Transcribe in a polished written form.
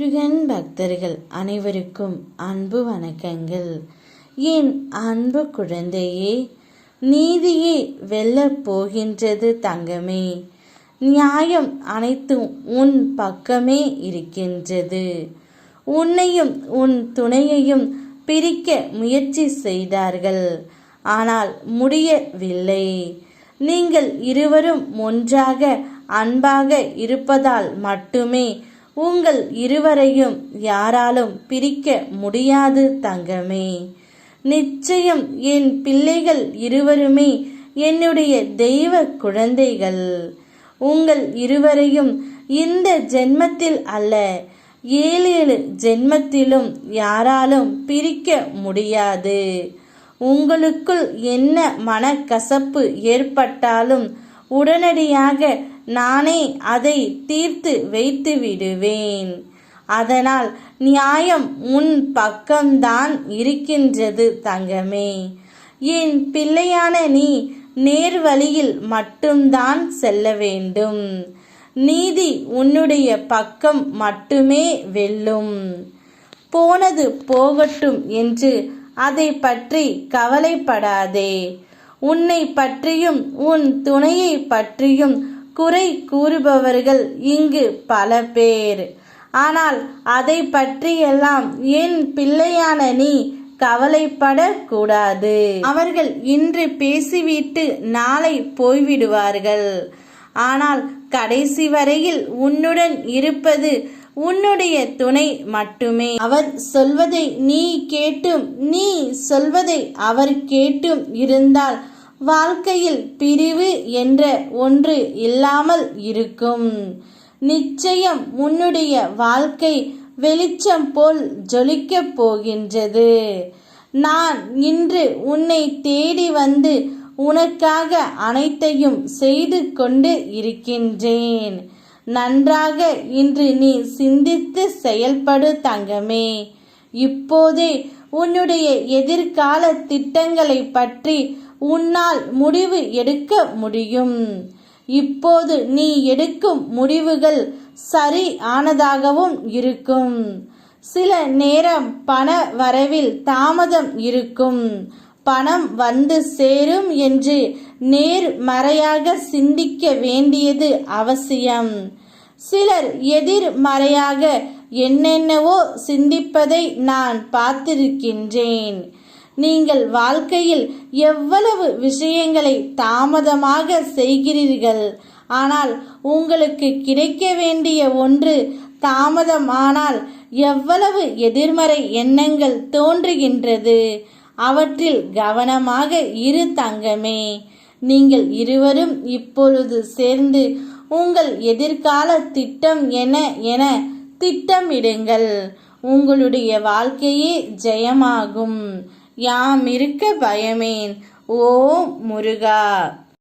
முருகன் பக்தர்கள் அனைவருக்கும் அன்பு வணக்கங்கள். என் அன்பு குழந்தையே, நீதியே வெல்லப் போகின்றது தங்கமே. நியாயம் அனைத்தும் உன் பக்கமே இருக்கின்றது. உன்னையும் உன் துணையையும் பிரிக்க முயற்சி செய்தார்கள், ஆனால் முடியவில்லை. நீங்கள் இருவரும் ஒன்றாக அன்பாக இருப்பதால் மட்டுமே உங்கள் இருவரையும் யாராலும் பிரிக்க முடியாது தங்கமே. நிச்சயம் என் பிள்ளைகள் இருவருமே என்னுடைய தெய்வ குழந்தைகள். உங்கள் இருவரையும் இந்த ஜென்மத்தில் அல்ல, 7 ஜென்மத்திலும் யாராலும் பிரிக்க முடியாது. உங்களுக்குள் என்ன மனக்கசப்பு ஏற்பட்டாலும் உடனடியாக நானே அதை தீர்த்து வைத்து விடுவேன். அதனால் நியாயம் உன் பக்கம்தான் இருக்கின்றது தங்கமே. என் பிள்ளையான நீ நேர்வழியில் மட்டும்தான் செல்ல வேண்டும். நீதி உன்னுடைய பக்கம் மட்டுமே வெல்லும். போனது போகட்டும் என்று அதை பற்றி கவலைப்படாதே. உன்னை பற்றியும் உன் துணையை பற்றியும் குறை கூறுபவர்கள் இங்கு பல பேர். ஆனால் அதை பற்றியெல்லாம் என் பிள்ளையான நீ கவலைப்படக்கூடாது. அவர்கள் இன்று பேசிவிட்டு நாளை போய்விடுவார்கள். ஆனால் கடைசி வரையில் உன்னுடன் இருப்பது உன்னுடைய துணை மட்டுமே. அவர் சொல்வதை நீ கேட்டும் நீ சொல்வதை அவர் கேட்டும் இருந்தால் வாழ்க்கையில் பிரிவு என்ற ஒன்று இல்லாமல் இருக்கும். நிச்சயம் உன்னுடைய வாழ்க்கை வெளிச்சம் போல் ஜொலிக்கப் போகின்றது. நான் இன்று உன்னை தேடி வந்து உனக்காக அனைத்தையும் செய்து கொண்டு இருக்கின்றேன். நன்றாக இன்று நீ சிந்தித்து செயல்படு தங்கமே. இப்போதே உன்னுடைய எதிர்கால திட்டங்களை பற்றி உன்னால் முடிவு எடுக்க முடியும். இப்போது நீ எடுக்கும் முடிவுகள் சரி ஆனதாகவும் இருக்கும். சில நேரம் பண வரவில் தாமதம் இருக்கும். பணம் வந்து சேரும் என்று நேர்மறையாக சிந்திக்க வேண்டியது அவசியம். சிலர் எதிர்மறையாக என்னென்னவோ சிந்திப்பதை நான் பார்த்திருக்கின்றேன். நீங்கள் வாழ்க்கையில் எவ்வளவு விஷயங்களை தாமதமாக செய்கிறீர்கள். ஆனால் உங்களுக்கு கிடைக்க வேண்டிய ஒன்று தாமதமானால் எவ்வளவு எதிர்மறை எண்ணங்கள் தோன்றுகின்றது. அவற்றில் கவனமாக இரு தங்கமே. நீங்கள் இருவரும் இப்பொழுது சேர்ந்து உங்கள் எதிர்கால திட்டம் என திட்டமிடுங்கள். உங்களுடைய வாழ்க்கையே ஜெயமாகும். யாம் இருக்க பயமேன். ஓம் முருகா.